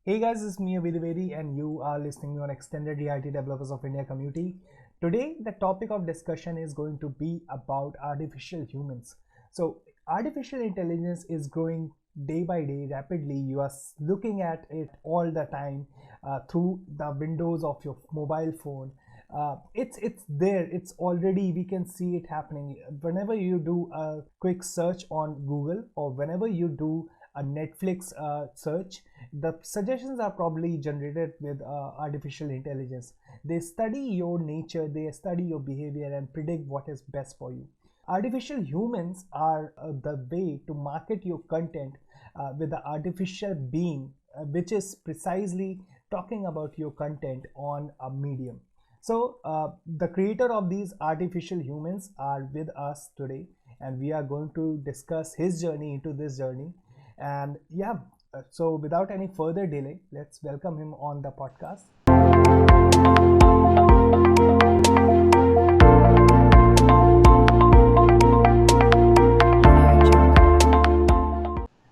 Hey guys, it's me Avidivedi and you are listening on Extended Reality Developers of India community. Today, the topic of discussion is going to be about artificial humans. So, artificial intelligence is growing day by day rapidly. You are looking at it all the time through the windows of your mobile phone. It's there. It's already we can see it happening. Whenever you do a quick search on Google or whenever you do a Netflix search, the suggestions are probably generated with artificial intelligence. They study your nature, they study your behavior and predict what is best for you. Artificial humans are the way to market your content with the artificial being, which is precisely talking about your content on a medium. So, the creator of these artificial humans are with us today, and we are going to discuss his journey into this journey. And yeah, so without any further delay, let's welcome him on the podcast.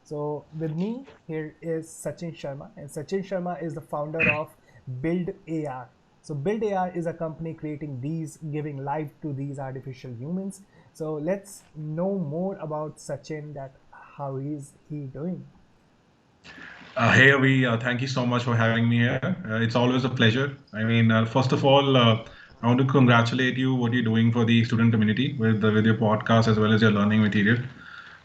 So with me here is Sachin Sharma, and Sachin Sharma is the founder of Build AR. So Build AR is a company creating these, giving life to these artificial humans. So let's know more about Sachin. That how is he doing? Hey Avi, thank you so much for having me here. It's always a pleasure. First of all, I want to congratulate you what you're doing for the student community with your podcast as well as your learning material.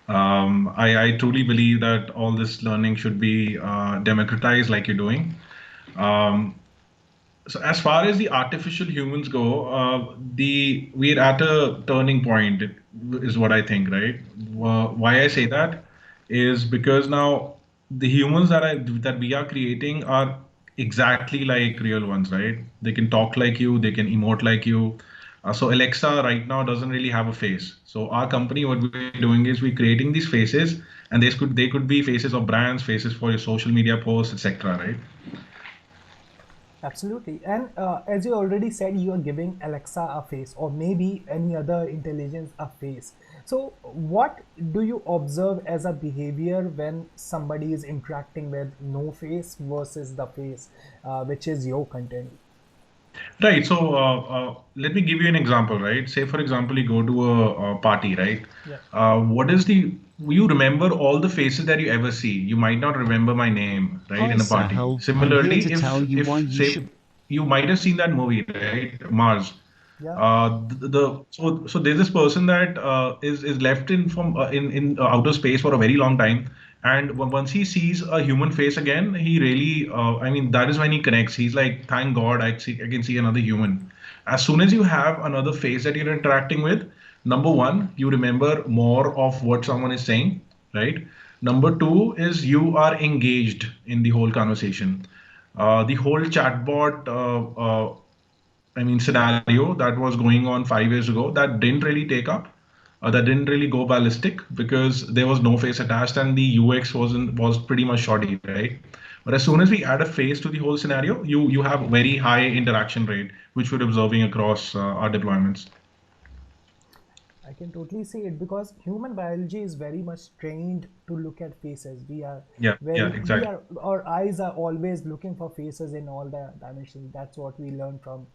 I truly believe that all this learning should be democratized like you're doing. Um, so as far as the artificial humans go, the we're at a turning point, is what I think, right? Why I say that is because now the humans that we are creating are exactly like real ones, right? They can talk like you, they can emote like you. So Alexa right now doesn't really have a face. So our company, what we're doing is we're creating these faces, and they could be faces of brands, faces for your social media posts, etc. Right? Absolutely. And as you already said, you are giving Alexa a face or maybe any other intelligence a face. So, what do you observe as a behavior when somebody is interacting with no face versus the face, which is your content? Right. So let me give you an example, right? Say, for example, you go to a party, right? Yeah. What is the, you remember all the faces that you ever see. You might not remember my name, right, Hi in a party. Sahil, I'm here Similarly, to tell you why if you say should. you might have seen that movie, right? Mars. Yeah. So there's this person that is left in from in outer space for a very long time, and once he sees a human face again, he really that is when he connects. He's like, thank God, I can see another human. As soon as you have another face that you're interacting with, number one, you remember more of what someone is saying, right? Number two is you are engaged in the whole conversation. The whole chatbot scenario that was going on 5 years ago, that didn't really take up, that didn't really go ballistic because there was no face attached and the UX was pretty much shoddy, right? But as soon as we add a face to the whole scenario, you have very high interaction rate, which we're observing across our deployments. I can totally see it because human biology is very much trained to look at faces. Yeah, yeah, exactly. Our eyes are always looking for faces in all the dimensions. That's what we learn from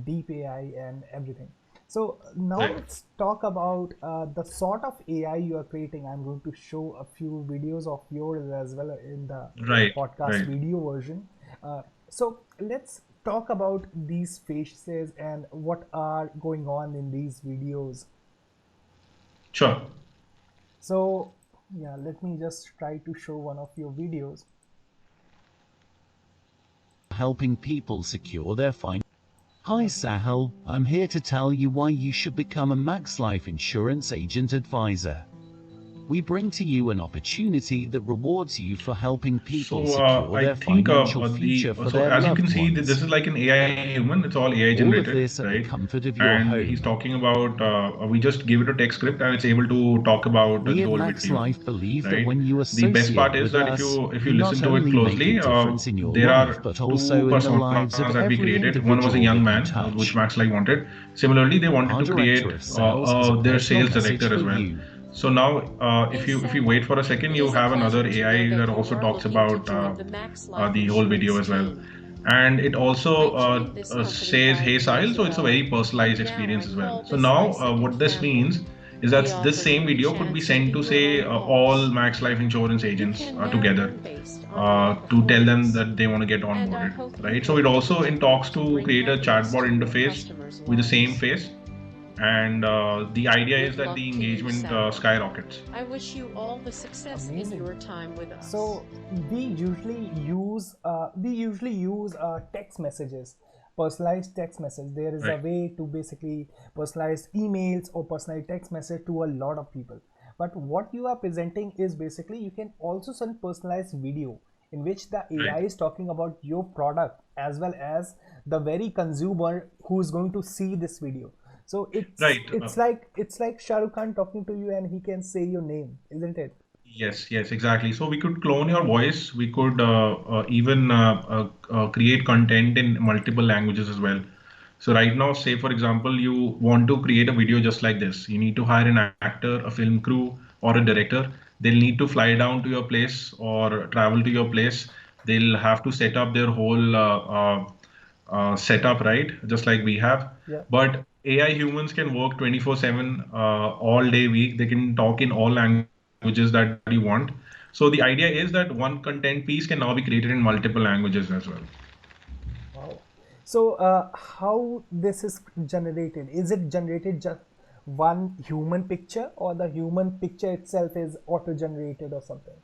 deep AI and everything. So now Right, let's talk about the sort of AI you are creating. I'm going to show a few videos of yours as well in the right, podcast right. video version. So let's talk about these faces and what are going on in these videos. Sure. So yeah, let me just try to show one of your videos. Helping people secure their fin. Hi Sahil, I'm here to tell you why you should become a Max Life Insurance Agent Advisor. We bring to you an opportunity that rewards you for helping people So secure I their think financial the future for so their as you can loved see, this ones. is like an AI human. It's all AI All of generated, this at the right? comfort of your And he's home. talking about we just give it a text script and it's able to talk about We the at whole Max video, Life believe that right? when you The best part associate is with that us, if you you not listen to it only make a closely, difference in your there life, are but two also in the lives of personas that we every created. One was a individual young that you man, which touch. Max Life wanted. Similarly, they wanted Our to director create of sales has a their personal sales message director for as well. you. So now, if you wait for a second, you have another AI that also talks about the whole video as well, and it also says, "Hey, Sahil." So it's a very personalized experience as well. So now, what this means is that this same video could be sent to, say, all Max Life Insurance agents together to tell them that they want to get onboarded, right? So it also in talks to create a chatbot interface with the same face, and the idea is that the engagement skyrockets. Amazing. So we usually use text messages, personalized text message. There is a Right. way to basically personalize emails or personalized text message to a lot of people. But what you are presenting is basically you can also send personalized video in which the AI Right. is talking about your product as well as the very consumer who is going to see this video. So it's Right. it's like it's like Shah Rukh Khan talking to you and he can say your name, isn't it? Yes, yes, exactly. So we could clone your voice. We could even create content in multiple languages as well. So right now, say for example, you want to create a video just like this. You need to hire an actor, a film crew, or a director. They'll need to fly down to your place or travel to your place. They'll have to set up their whole setup, right? Just like we have. Yeah. But AI humans can work 24/7, all day week. They can talk in all languages that you want. So the idea is that one content piece can now be created in multiple languages as well. Wow. So, how this is generated? Is it generated just one human picture, or the human picture itself is auto-generated or something?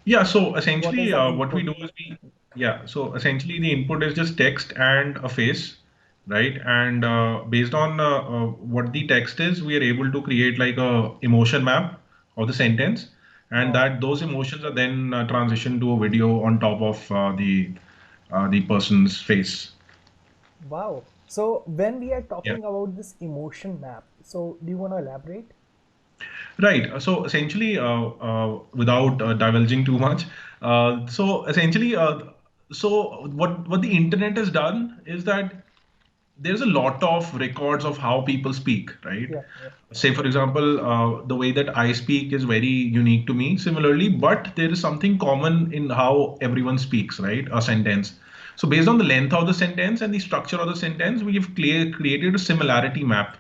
Yeah, so What is essentially, the what we input? do is yeah, so essentially the input is just text and a face, right? And based on what the text is, we are able to create like a emotion map of the sentence, and Wow. that those emotions are then transitioned to a video on top of the person's face. Wow. So, when we are Yeah. talking about this emotion map, so do you want to elaborate? Right. So essentially, without divulging too much, so essentially, so what the internet has done is that there's a lot of records of how people speak, right? Yeah. Yeah. Say, for example, the way that I speak is very unique to me, similarly, but there is something common in how everyone speaks, right? A sentence. So, based on the length of the sentence and the structure of the sentence, we have created a similarity map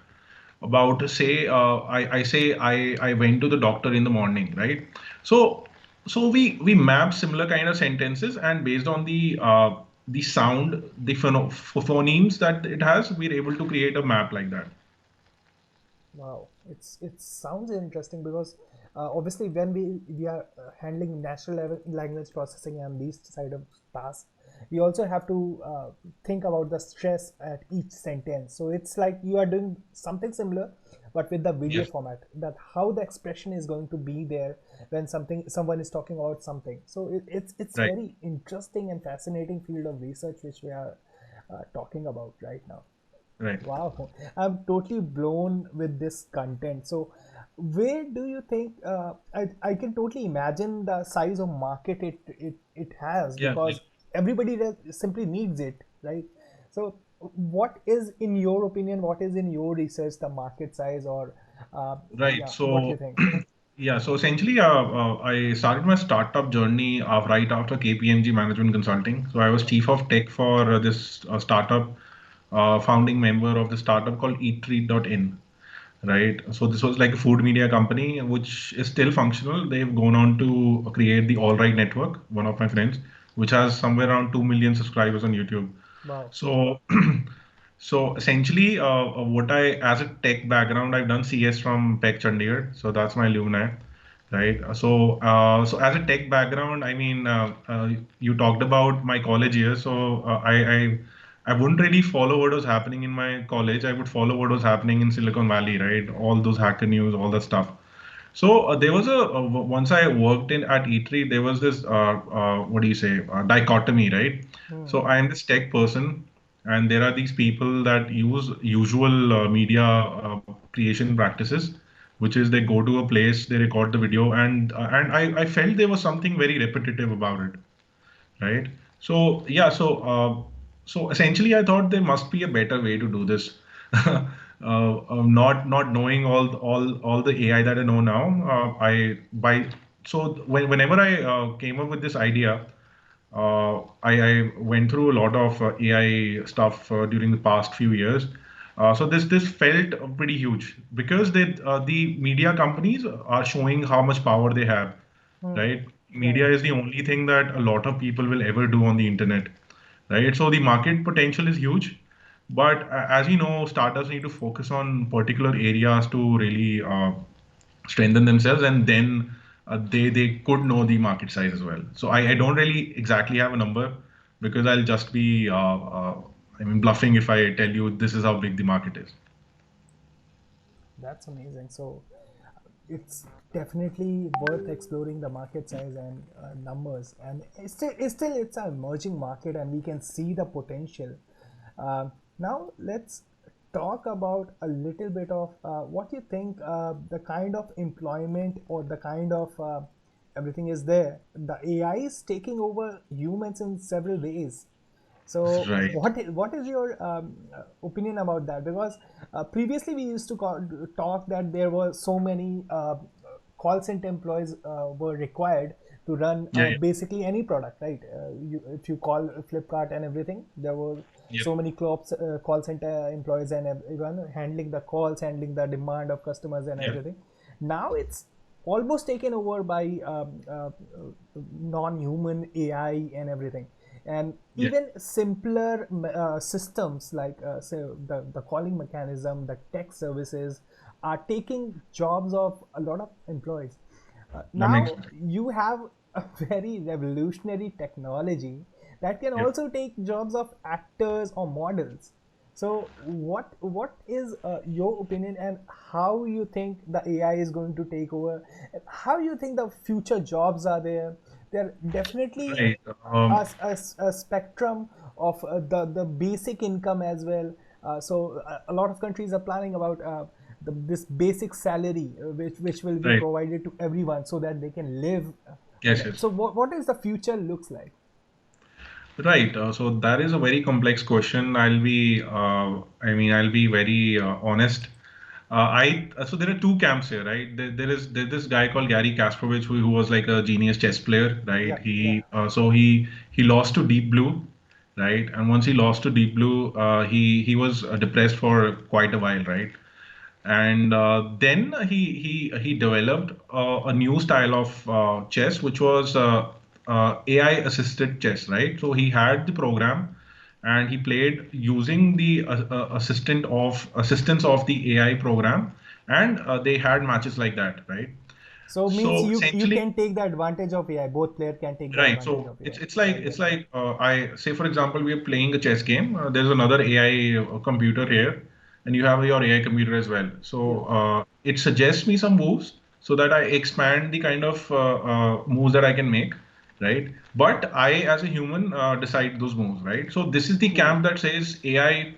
about, say, I say I went to the doctor in the morning, right? So we map similar kind of sentences, and based on the sound, the phonemes that it has, we're able to create a map like that. Wow, it sounds interesting because obviously when we are handling natural level language processing and these side of tasks, we also have to think about the stress at each sentence. So it's like you are doing something similar, but with the video Yes. format. That how the expression is going to be there when someone is talking about something. So it's Right. very interesting and fascinating field of research which we are talking about right now. Right. Wow, I'm totally blown with this content. So, where do you think I can totally imagine the size of market it has Yeah. because everybody simply needs it, right? So, what is, in your opinion, what is in your research the market size or Right. yeah, what you So, think? yeah. So essentially, I started my startup journey right after KPMG Management Consulting. So I was Yeah. chief of tech for this startup, founding member of the startup called EatTreat.in. Right. So this was like a food media company, which is still functional. They've gone on to create the All Right Network, one of my friends, which has somewhere around 2 million subscribers on YouTube. Wow. So, so essentially, what I, as a tech background, I've done CS from Tech Chandigarh. So that's my alumni, right? So as a tech background, I mean, you talked about my college years. So I wouldn't really follow what was happening in my college. I would follow what was happening in Silicon Valley, right? All those hacker news, all that stuff. So there was once I worked in at E3, there was this what do you say dichotomy, right? So Hmm. I am this tech person, and there are these people that use usual media creation practices, which is they go to a place, they record the video, and I felt there was something very repetitive about it, right? So yeah, so essentially, I thought there must be a better way to do this. not knowing all the AI that I know now, whenever I came up with this idea, I went through a lot of AI stuff during the past few years. So this felt pretty huge because the media companies are showing how much power they have, Hmm. right? Right. Media is the only thing that a lot of people will ever do on the internet, right? So the market potential is huge, but as you know, startups need to focus on particular areas to really strengthen themselves, and then they could know the market size as well. So I don't really exactly have a number because I'll just be I mean bluffing if I tell you this is how big the market is. That's amazing. So it's definitely worth exploring the market size and numbers. And it's an emerging market, and we can see the potential. Now let's talk about a little bit of what you think the kind of employment or the kind of everything is there. The AI is taking over humans in several ways. So Right. what is your opinion about that? Because previously we used to talk that there were so many call center employees were required to run Yeah. Yeah. basically any product, right? If you call Flipkart and everything, there were Yep. so many call center employees and everyone handling the calls, handling the demand of customers and Yeah. everything. Now it's almost taken over by non-human AI and everything, and Yeah. even simpler systems like say the calling mechanism, the tech services are taking jobs of a lot of employees. That makes Now sense. you have a very revolutionary technology that can Yep. also take jobs of actors or models. So what is your opinion, and how you think the AI is going to take over, and how you think the future jobs are there? They're definitely Right. a spectrum of the basic income as well. So a lot of countries are planning about this basic salary, which will be Right. provided to everyone so that they can live on Yes. it. Yes. So what is the future looks like? Right. So that is a very complex question. I'll be very honest. So there are two camps here, right? There's this guy called Gary Kasparov who was like a genius chess player, right? Yeah, yeah. He lost to Deep Blue, right? And once he lost to Deep Blue, he was depressed for quite a while, right? And then he developed a new style of chess, which was AI assisted chess, right? So he had the program, and he played using the assistance of the AI program, and they had matches like that, right? So means So you essentially, can take the advantage of AI. Both player can take the right. advantage So of it's AI. it's like Very it's well. like I say for example we are playing a chess game. There's another AI computer here, and you have your AI computer as well. Yeah. So it suggests me some moves so that I expand the kind of moves that I can make, right? But I, as a human, decide those moves, right? So this is the True. camp that says AI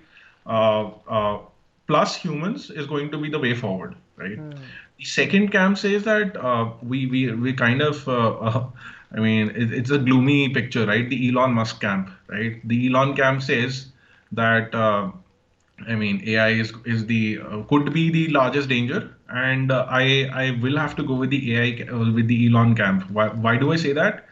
uh, uh, plus humans is going to be the way forward, right? Hmm. The second camp says that we kind of I mean it's a gloomy picture, right? The Elon Musk camp, right? The Elon camp says that I mean AI is the could be the largest danger, and I will have to go with the AI with the Elon camp. Why do I say that?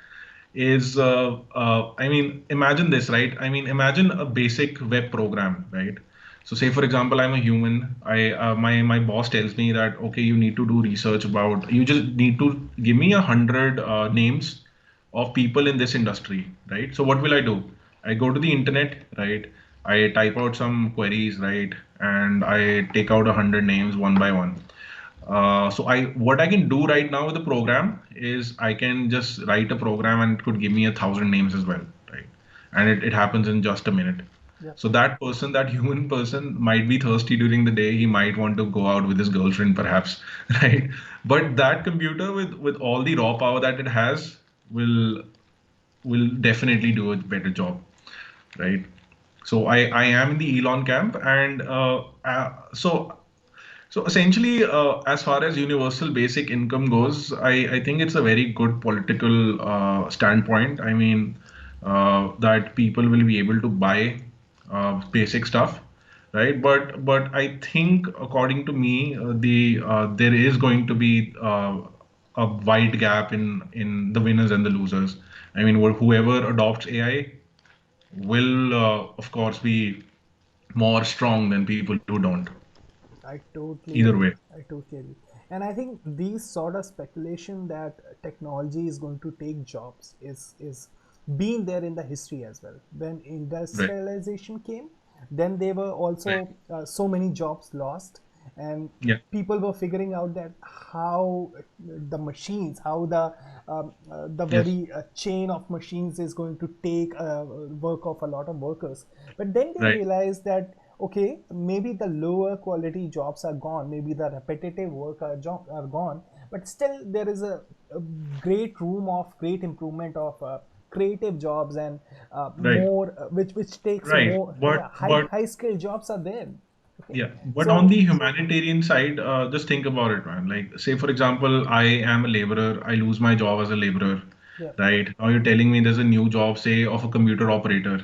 Is I mean, imagine this, right? I mean, imagine a basic web program, right? So, say for example, I'm a human. My boss tells me that okay, you need to do research about. You just need to give me 100 names of people in this industry, right? So, what will I do? I go to the internet, right? I type out some queries, right? And I take out 100 names one by one. So what I can do right now with the program is I can just write a program and it could give me 1,000 names as well, right? And it happens in just a minute. Yeah. So that person, that human person might be thirsty during the day. He might want to go out with his girlfriend, perhaps, right? But that computer with all the raw power that it has will definitely do a better job, right? So I am in the Elon camp, and so essentially, as far as universal basic income goes, I think it's a very good political standpoint. I mean, that people will be able to buy basic stuff. right? But I think, according to me, there is going to be a wide gap in the winners and the losers. I mean, whoever adopts AI will, of course, be more strong than people who don't. I totally Either agree. way, I totally agree. And I think these sort of speculation that technology is going to take jobs is been there in the history as well. When right, industrialization came, then there were right, also so many jobs lost, and yeah, people were figuring out that how the machines, how the yes, very chain of machines is going to take work of a lot of workers. But then they right, realized that okay, maybe the lower quality jobs are gone, maybe the repetitive work are gone, but still there is a great room of great improvement of creative jobs and right, more which takes right. more, But yeah, but high skilled jobs are there. Okay, yeah, but on so the humanitarian side, just think about it, man. Like, say for example, I am a laborer. I lose my job as a laborer, yeah, right? Now you're telling me there's a new job, say, of a computer operator.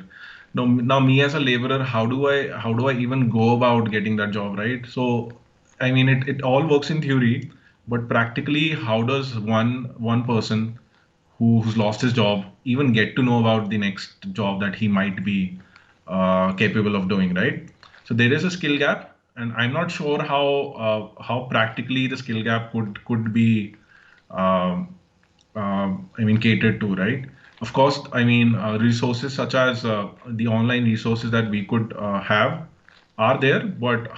Now me as a laborer, how do I even go about getting that job, right? So, I mean, it all works in theory, but practically, how does one person who's lost his job even get to know about the next job that he might be capable of doing, right? So there is a skill gap, and I'm not sure how practically the skill gap could be um, I mean, catered to, right? Of course, I mean, resources such as the online resources that we could have are there, but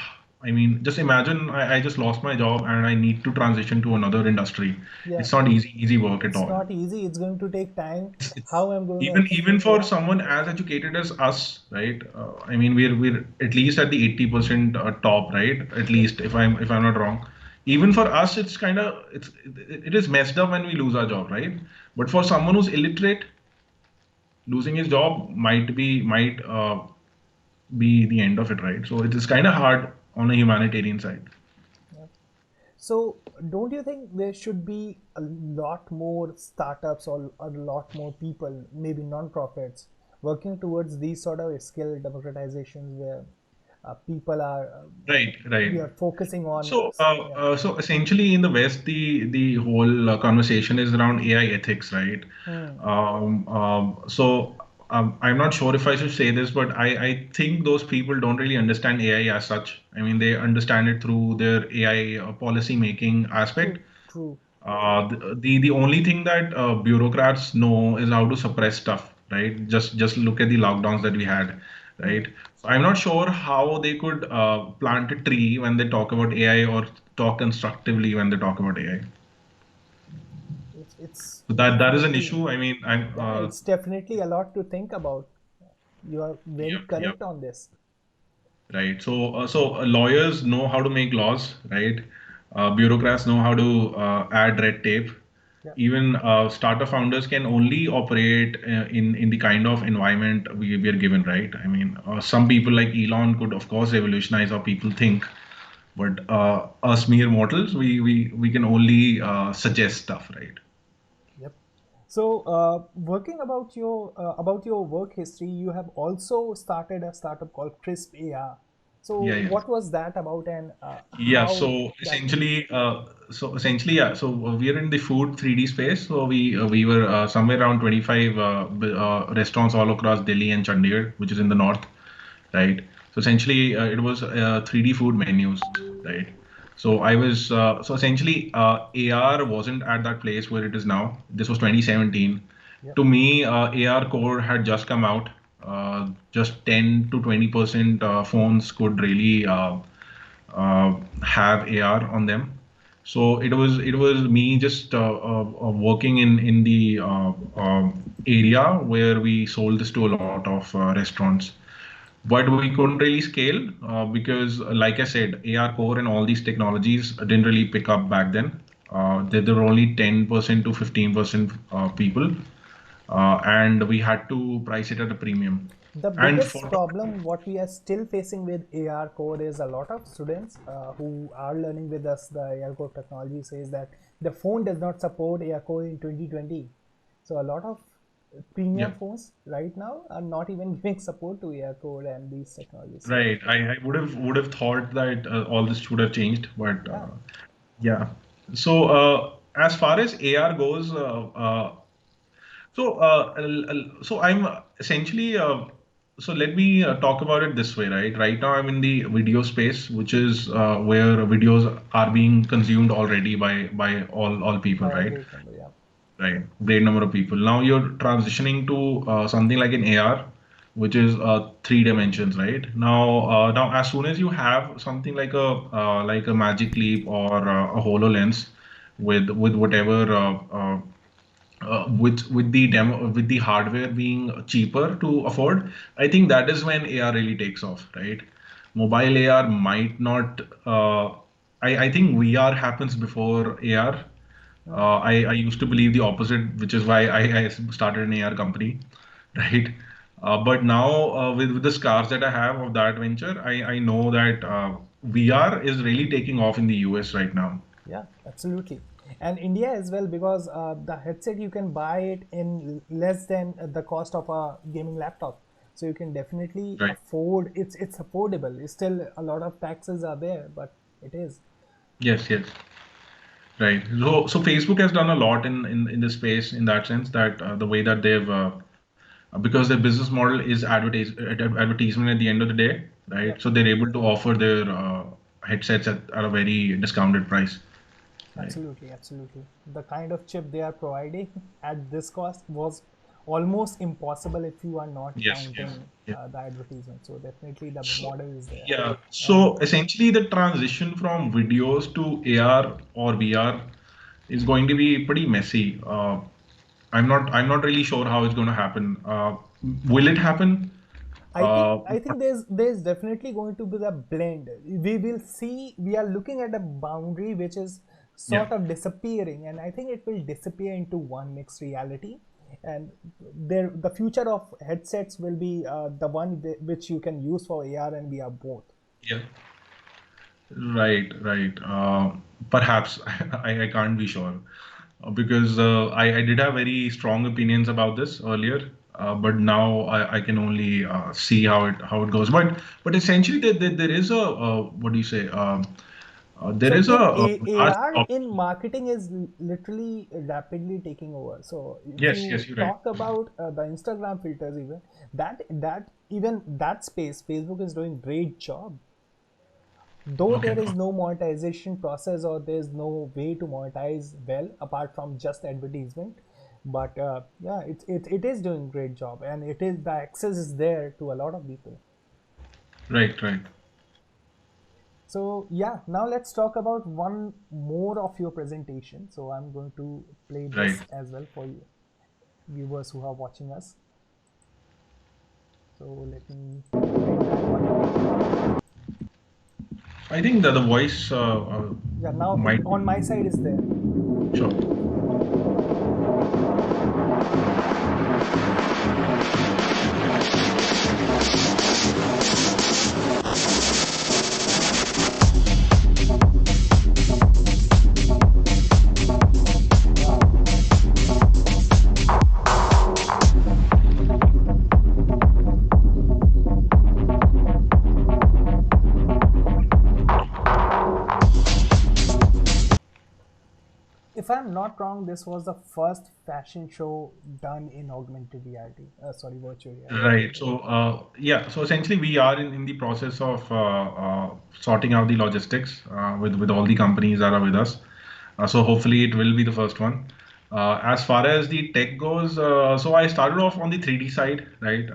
I mean, just imagine I just lost my job and I need to transition to another industry. yeah, It's not easy work at it's all. not easy, it's going to take time. It's How I'm going to even for yeah, someone as educated as us, right? I mean, we're at least at the 80% top, right? At yeah, least if I'm not wrong. Even for us, it's kind of it is messed up when we lose our job, right? But for someone who's illiterate, losing his job might be the end of it, right? So it is kind of hard on a humanitarian side. yeah. So, don't you think there should be a lot more startups or a lot more people, maybe non-profits, working towards these sort of skill democratizations where people are, Right, right. we are focusing on, yeah, So essentially, in the West, the whole conversation is around AI ethics, right? hmm, I'm not sure if I should say this, but I think those people don't really understand AI as such. I mean, they understand it through their AI policy making aspect. true, true, The only thing that bureaucrats know is how to suppress stuff, right? Just look at the lockdowns that we had, hmm. right? So I'm not sure how they could plant a tree when they talk about AI or talk constructively when they talk about AI. It's So that is an definitely, issue. I mean, I'm yeah, it's definitely a lot to think about. You are very yep, yep. correct on this. Right. So lawyers know how to make laws, right? Bureaucrats know how to add red tape. Yeah. Even startup founders can only operate in the kind of environment we are given, right? I mean, some people like Elon could, of course, revolutionize how people think, but us mere mortals, we can only suggest stuff, right? Yep. So, working about your work history, you have also started a startup called Crisp AR. So, Yeah, yeah. what was that about, and Yeah, how so that? essentially, yeah. So we are in the food 3D space. So we were somewhere around 25 restaurants all across Delhi and Chandigarh, which is in the north, right? So essentially, it was 3D food menus, right? So so essentially, AR wasn't at that place where it is now. This was 2017. Yep. To me, AR Core had just come out. Just 10 to 20% phones could really have AR on them. So it was me just working in the area where we sold this to a lot of restaurants, but we couldn't really scale because, like I said, AR core and all these technologies didn't really pick up back then. There were only 10% to 15% people, and we had to price it at a premium. The And biggest for problem what we are still facing with AR Core is a lot of students who are learning with us the AR Core technology says that the phone does not support AR Core in 2020. So a lot of premium Yeah. phones right now are not even giving support to AR code and these technologies. So Right. I would have thought that all this should have changed, but yeah, yeah. So as far as AR goes, so I'm essentially so let me talk about it this way, right? Right now I'm in the video space, which is where videos are being consumed already by all people, by a right? great number. Yeah, Right, great number of people. Now you're transitioning to something like an AR, which is three dimensions, right? Now as soon as you have something like a Magic Leap or a HoloLens with whatever with the demo with the hardware being cheaper to afford, I think that is when AR really takes off, right? Mobile AR might not. I think VR happens before AR. mm, I used to believe the opposite, which is why I started an AR company, right? But now with the scars that I have of that venture, I know that VR is really taking off in the US right now. yeah, absolutely. And India as well, because the headset you can buy it in less than the cost of a gaming laptop. So you can definitely Right. afford. It's affordable. It's still a lot of taxes are there, but it is. Yes, yes. Right. So Facebook has done a lot in this space in that sense that the way that they've because their business model is advertisement at the end of the day, right? Yeah. So they're able to offer their headsets at a very discounted price, right? Absolutely, absolutely. The kind of chip they are providing at this cost was almost impossible if you are not Yes, yes, counting yes. the advertisement. So definitely the So model is there. yeah, And so essentially the transition from videos to AR or VR is going to be pretty messy. I'm not really sure how it's going to happen. Will it happen? Uh, I think there's definitely going to be the blend. We will see, we are looking at a boundary which is yeah. sort of disappearing, and I think it will disappear into one mixed reality. And there, the future of headsets will be the one which you can use for AR and VR both. Yeah. Right, right. Perhaps I can't be sure because I did have very strong opinions about this earlier, but now I can only see how it goes. But essentially, there is a what do you say? There So is in a large AR in marketing is literally rapidly taking over. So if yes, you yes, you're right. talk about the Instagram filters, even that space, Facebook is doing great job. Though Okay, there is no monetization process or there's no way to monetize well apart from just advertisement, but yeah, it is doing great job, and it is the access is there to a lot of people. right, right, So yeah, now let's talk about one more of your presentation. So I'm going to play right. this as well for you viewers who are watching us. So let me play that one. I think that the voice Yeah, now might on my side is there. sure. Wow. If I'm not wrong, this was the first fashion show done in augmented reality. Sorry, virtual reality. Right. So, yeah. So essentially, we are in the process of sorting out the logistics with all the companies that are with us. So hopefully, it will be the first one. As far as the tech goes, so I started off on the 3D side, right?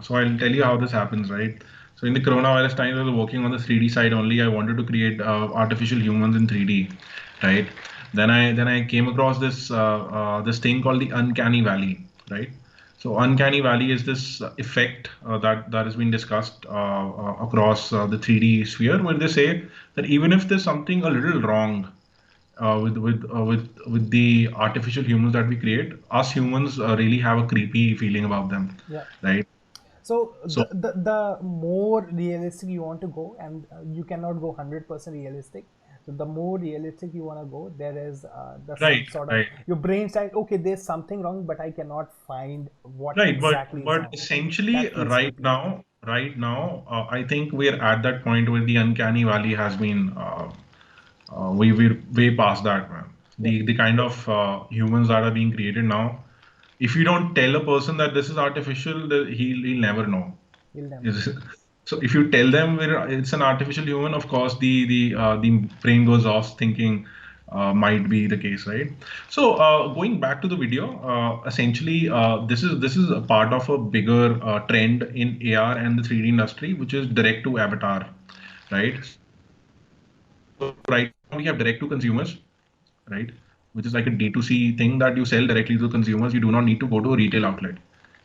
So I'll tell you how this happens, right? So in the coronavirus times, I was working on the 3D side only. I wanted to create artificial humans in 3D, right? Then I came across this thing called the uncanny valley, right? So uncanny valley is this effect that has been discussed across the 3D sphere, where they say that even if there's something a little wrong with the artificial humans that we create, us humans really have a creepy feeling about them, Yeah. right? So So the more realistic you want to go, and you cannot go 100% realistic. So the more realistic you want to go, there is the some Right, sort of right. your brain's like, okay, there's something wrong, but I cannot find what Right, exactly is but wrong. essentially That feels right creepy. now, I think we're at that point where the uncanny valley has been we're way past that, man. Yep. The kind of humans that are being created now, if you don't tell a person that this is artificial, he'll never know. You'll never know. Is so if you tell them it's an artificial human, of course the brain goes off thinking might be the case, right? So going back to the video, essentially this is a part of a bigger trend in AR and the 3D industry, which is direct to avatar, right? So right now we have direct to consumers, right? Which is like a D2C thing that you sell directly to consumers. You do not need to go to a retail outlet,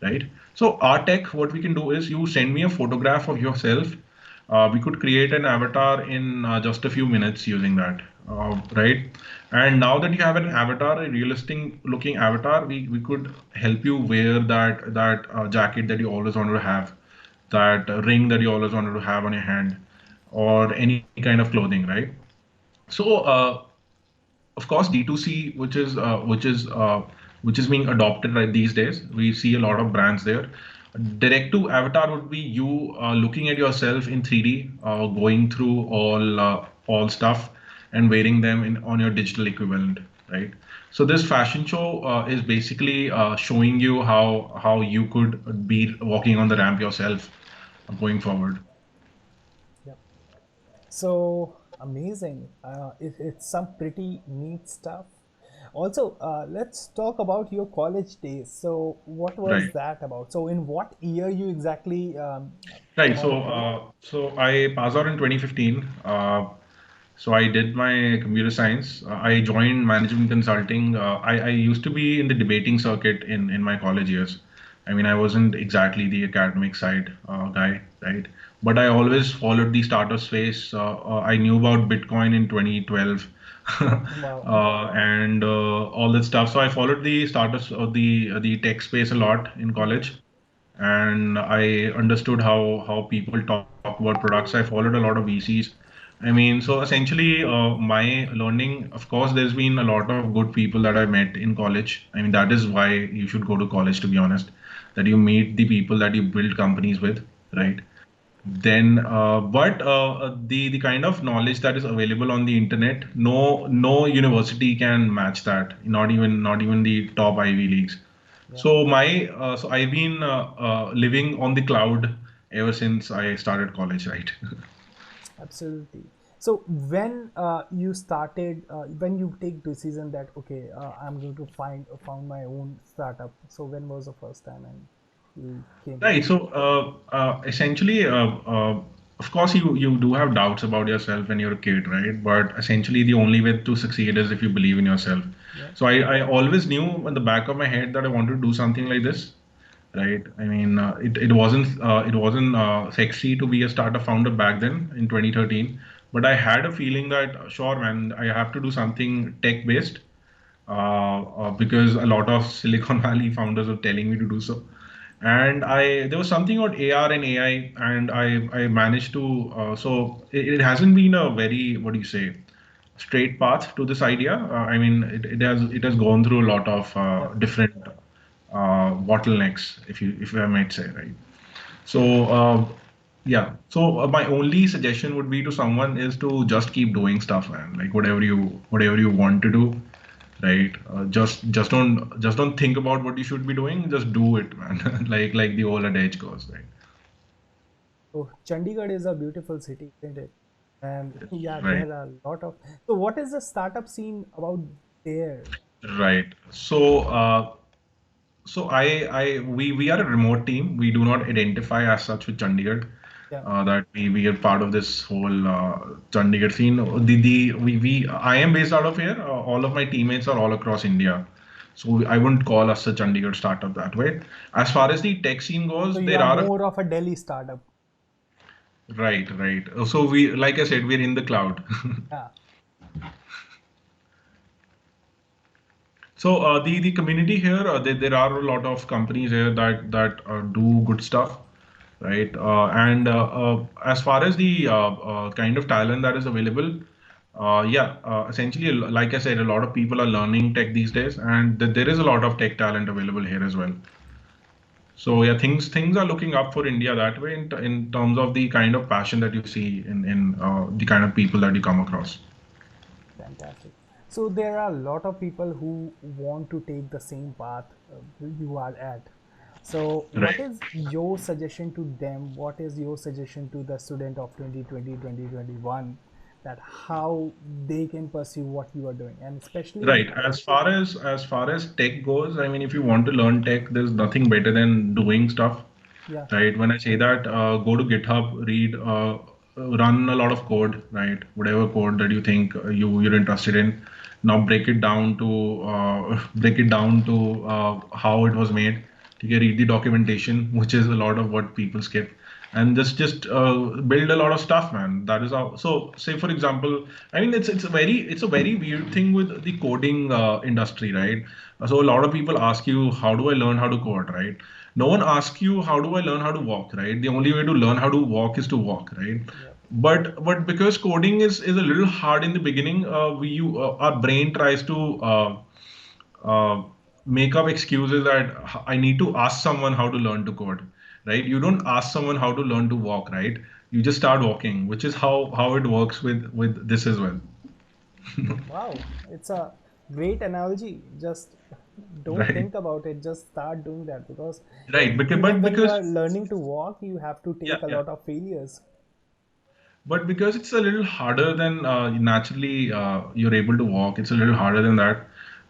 right? So our tech, what we can do is you send me a photograph of yourself. We could create an avatar in just a few minutes using that, right? And now that you have an avatar, a realistic looking avatar, we could help you wear that jacket that you always wanted to have, that ring that you always wanted to have on your hand, or any kind of clothing, right? So of course D2C, which is being adopted right these days. We see a lot of brands there. Direct to avatar would be you looking at yourself in 3D, going through all stuff and wearing them in on your digital equivalent, right? So this fashion show is basically showing you how you could be walking on the ramp yourself going forward. Yep. So amazing. It's some pretty neat stuff. Also, let's talk about your college days. So, what was Right. that about? So, in what year you exactly Right. came out So, of college? I passed out in 2015. So I did my computer science. I joined management consulting. I used to be in the debating circuit in my college years. I mean, I wasn't exactly the academic side guy, right? But I always followed the startup space. I knew about Bitcoin in 2012 Wow. and all that stuff. So I followed the startups or the tech space a lot in college, and I understood how people talk about products. I followed a lot of VCs. I mean, so essentially, my learning, of course, there's been a lot of good people that I met in college. I mean, that is why you should go to college, to be honest, that you meet the people that you build companies with, Yep. right? Then, but the kind of knowledge that is available on the internet, no university can match that. Not even the top Ivy Leagues. Yeah. So I've been living on the cloud ever since I started college, right? Absolutely. So, when you started, when you take decision that okay, I'm going to found my own startup. So, when was the first time and you came to Right. know? So essentially, of course, you do have doubts about yourself when you're a kid, right? But essentially, the only way to succeed is if you believe in yourself. Yeah. So I always knew in the back of my head that I wanted to do something like this, right? I mean, it wasn't sexy to be a startup founder back then in 2013, but I had a feeling that sure, man, I have to do something tech based because a lot of Silicon Valley founders are telling me to do so. And I there was something about AR and AI, and I managed to. So it hasn't been a very, what do you say, straight path to this idea. I mean, it has gone through a lot of Yep. different bottlenecks, if I might say, right? So yeah. So my only suggestion would be to someone is to just keep doing stuff, man. Like whatever you want to do, right? Just don't think about what you should be doing. Just do it, man. like the old adage goes, right? So, Chandigarh is a beautiful city, isn't it? And yeah, Right. there are a lot of. So, what is the startup scene about there? Right. So we are a remote team. We do not identify as such with Chandigarh. Yeah. That we are part of this whole Chandigarh scene. The we I am based out of here. All of my teammates are all across India. So I wouldn't call us a Chandigarh startup that way. As far as the tech scene So, goes, you there are are more of a Delhi startup. right. So we, like I said, we're in the cloud. Yeah. So the community here, there are a lot of companies here that do good stuff, right? And as far as the kind of talent that is available, Essentially, like I said, a lot of people are learning tech these days, and there is a lot of tech talent available here as well. So yeah, things are looking up for India that way in terms of the kind of passion that you see in the kind of people that you come across. Fantastic. So there are a lot of people who want to take the same path you are at. So what Right. is your suggestion to them? What is your suggestion to the student of 2020, 2021, that how they can pursue what you are doing? And especially, Right. As far as tech goes, I mean, if you want to learn tech, there's nothing better than doing stuff. yeah, Right. When I say that, go to GitHub, read, run a lot of code, right? Whatever code that you think you're interested in. Now break it down to how it was made. You can read the documentation, which is a lot of what people skip, and just build a lot of stuff, man. That is how. So, say for example, I mean, it's a very weird thing with the coding industry, right? So a lot of people ask you, how do I learn how to code, right? No one asks you, how do I learn how to walk, right? The only way to learn how to walk is to walk, right? yeah, But because coding is a little hard in the beginning, our brain tries to uh, make up excuses that I need to ask someone how to learn to code, right? You don't ask someone how to learn to walk, right? You just start walking, which is how it works with this as well. wow, it's a great analogy. Just don't Right, think about it. Just start doing that, because right. Because even but when you because are learning to walk, you have to yeah, take a yeah. lot of failures. But because it's a little harder than naturally you're able to walk, it's a little harder than that.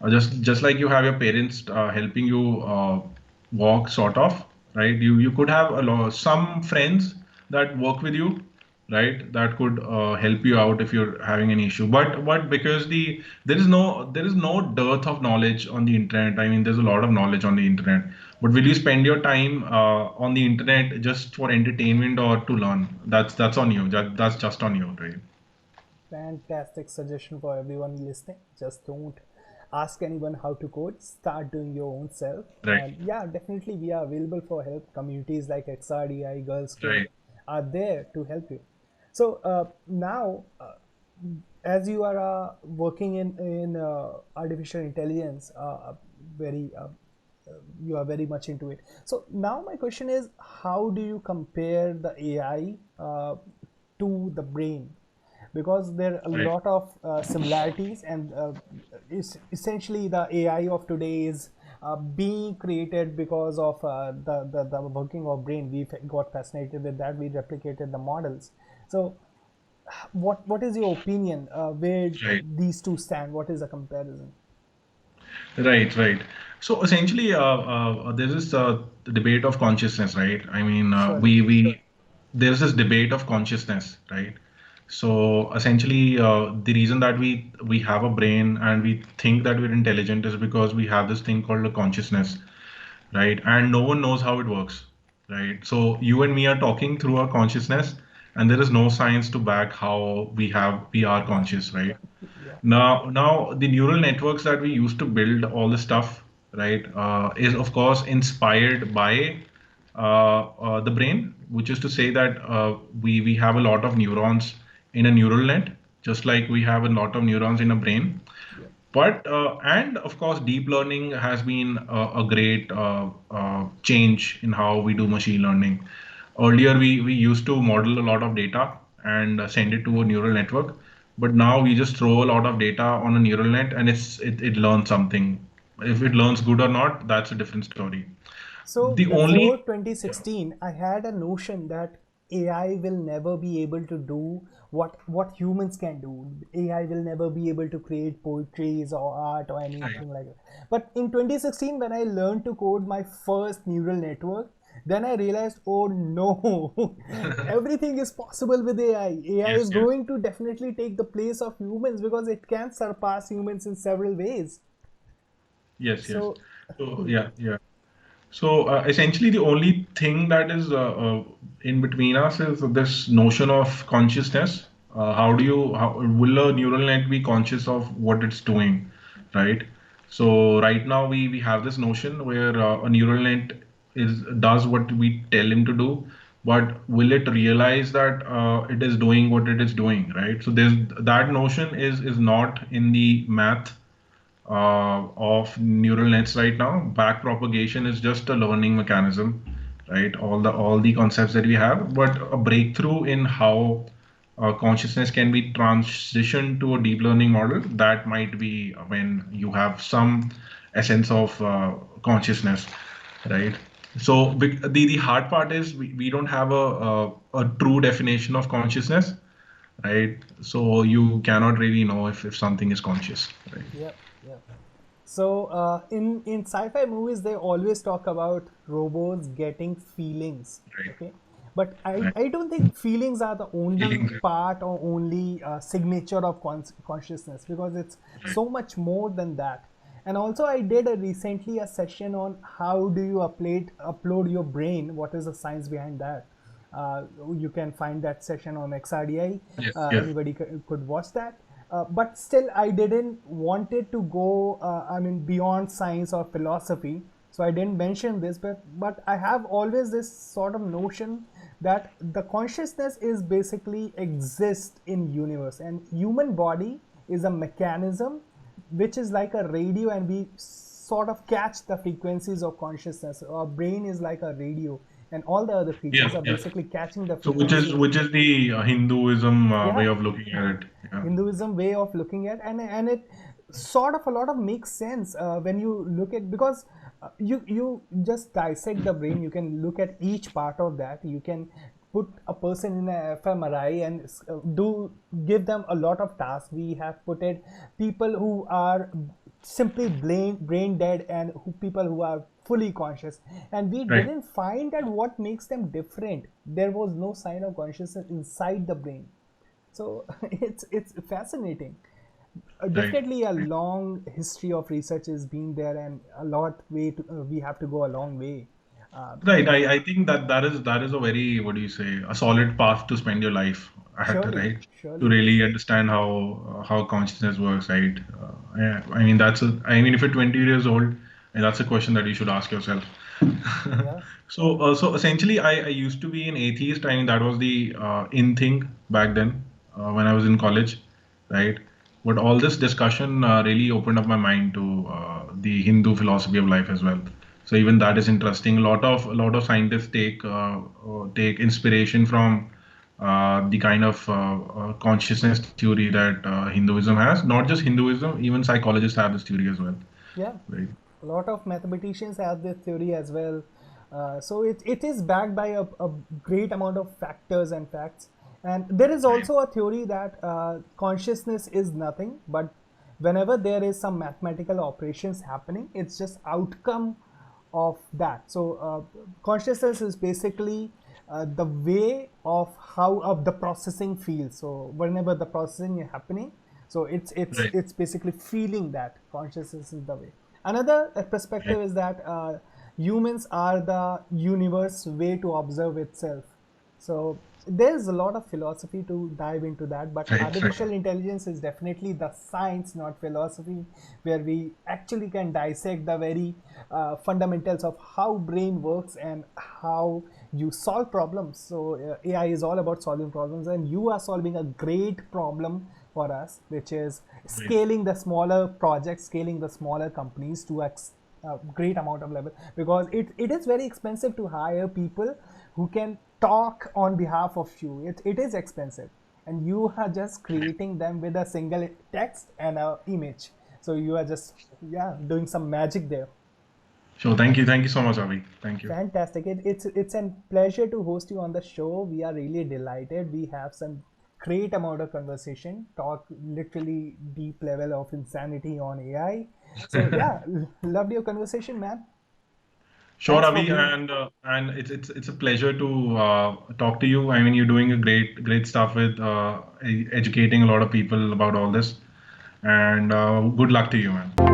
Just like you have your parents helping you walk, sort of, right? You could have some friends that work with you, right? That could help you out if you're having an issue. But because there is no dearth of knowledge on the internet. I mean, there's a lot of knowledge on the internet. But will you spend your time on the internet just for entertainment or to learn? That's on you. That's just on you, right? Fantastic suggestion for everyone listening. Just don't ask anyone how to code. Start doing your own self. Right, And yeah, definitely we are available for help. Communities like XRDI, Girls Code right, are there to help you. So now, as you are working in artificial intelligence, very you are very much into it. So now my question is, how do you compare the AI to the brain? Because there are a right. lot of similarities, and essentially the AI of today is being created because of the working of brain. We got fascinated with that. We replicated the models. So what is your opinion, where Right. these two stand? What is the comparison? Right, right. So essentially, there's this debate of consciousness, right? I mean, Surely. there's this debate of consciousness, right? So essentially, the reason that we have a brain and we think that we're intelligent is because we have this thing called a consciousness, right? And no one knows how it works, right? So you and me are talking through our consciousness, and there is no science to back how we are conscious, right? Yeah. Now the neural networks that we use to build all the stuff, right, is of course inspired by the brain, which is to say that we have a lot of neurons in a neural net, just like we have a lot of neurons in a brain. Yeah. But and of course, deep learning has been a great change in how we do machine learning. Earlier, we used to model a lot of data and send it to a neural network, but now we just throw a lot of data on a neural net and it learns something. If it learns good or not, that's a different story. So The before only 2016, I had a notion that AI will never be able to do what humans can do. AI will never be able to create poetries or art or Right. anything like that. But in 2016, when I learned to code my first neural network, then I realized, oh no, everything is possible with AI. AI Yes, is yes, going to definitely take the place of humans because it can surpass humans in several ways. yes. So, So yeah. So essentially, the only thing that is in between us is this notion of consciousness. How will a neural net be conscious of what it's doing, right? So right now we have this notion where a neural net is does what we tell him to do, but will it realize that it is doing what it is doing, right? So there's that notion is not in the math of neural nets right now. Back propagation is just a learning mechanism, right? All the concepts that we have, but a breakthrough in how consciousness can be transitioned to a deep learning model, that might be when you have some essence of consciousness, right? So the hard part is we don't have a true definition of consciousness, right? So you cannot really know if something is conscious, right? Yep, yep. So in sci-fi movies, they always talk about robots getting feelings. Right. Okay, but Right. I don't think feelings are the only Feelings. part or only signature of consciousness, because it's so much more than that. And also, I did recently a session on how do you upload your brain. What is the science behind that? Uh, you can find that session on XRDI. Yes. Yes. Anybody could watch that. But still, I didn't wanted to go. I mean, beyond science or philosophy. So I didn't mention this, but I have always this sort of notion that the consciousness is basically exist in universe, and human body is a mechanism which is like a radio, and we sort of catch the frequencies of consciousness. Our brain is like a radio, and all the other creatures Yeah. are Yeah. basically catching the So which is frequency. which is the Hinduism way Yeah, of looking at it. Yeah. Hinduism way of looking at, and it sort of a lot of makes sense when you look at, because you just dissect the brain. You can look at each part of that. You can put a person in a fMRI and do give them a lot of tasks. We have put it people who are simply brain dead, and people who are fully conscious, and we Right. didn't find that what makes them different. There was no sign of consciousness inside the brain. So it's fascinating. Right. Definitely a long history of research is being there, and a lot way to, we have to go a long way. uh, Right. I think that is a very, what do you say, a solid path to spend your life at, Surely, right? To surely. really understand how consciousness works, right? Yeah, I mean I mean if you're 20 years old, and that's a question that you should ask yourself. Yeah, So essentially, I used to be an atheist. I mean that was the in thing back then when I was in college, right? But all this discussion really opened up my mind to the Hindu philosophy of life as well. So even that is interesting. A lot of scientists take inspiration from the kind of consciousness theory that Hinduism has. Not just Hinduism, even psychologists have this theory as well, yeah. right? A lot of mathematicians have this theory as well. So it is backed by a great amount of factors and facts. And there is Right. also a theory that consciousness is nothing, but whenever there is some mathematical operations happening, it's just outcome of that. So consciousness is basically the way of how of the processing feels. So whenever the processing is happening, so Right. it's basically feeling that consciousness is the way. Another Right. perspective is that humans are the universe way to observe itself. So there's a lot of philosophy to dive into that, but Right. Right. artificial intelligence is definitely the science, not philosophy, where we actually can dissect the very fundamentals of how brain works and how you solve problems. So AI is all about solving problems, and you are solving a great problem for us, which is Right. scaling the smaller projects, scaling the smaller companies to a great amount of level, because it is very expensive to hire people who can talk on behalf of you. It is expensive, and you are just creating them with a single text and a image. So you are just, yeah, doing some magic there. Sure. Thank you so much, Avi. Thank you. Fantastic. It's a pleasure to host you on the show. We are really delighted. We have some great amount of conversation, talk literally deep level of insanity on AI. So yeah, loved your conversation, man. Sure, Thanks for Avi, being. and it's a pleasure to talk to you. I mean, you're doing a great stuff with educating a lot of people about all this, and good luck to you, man.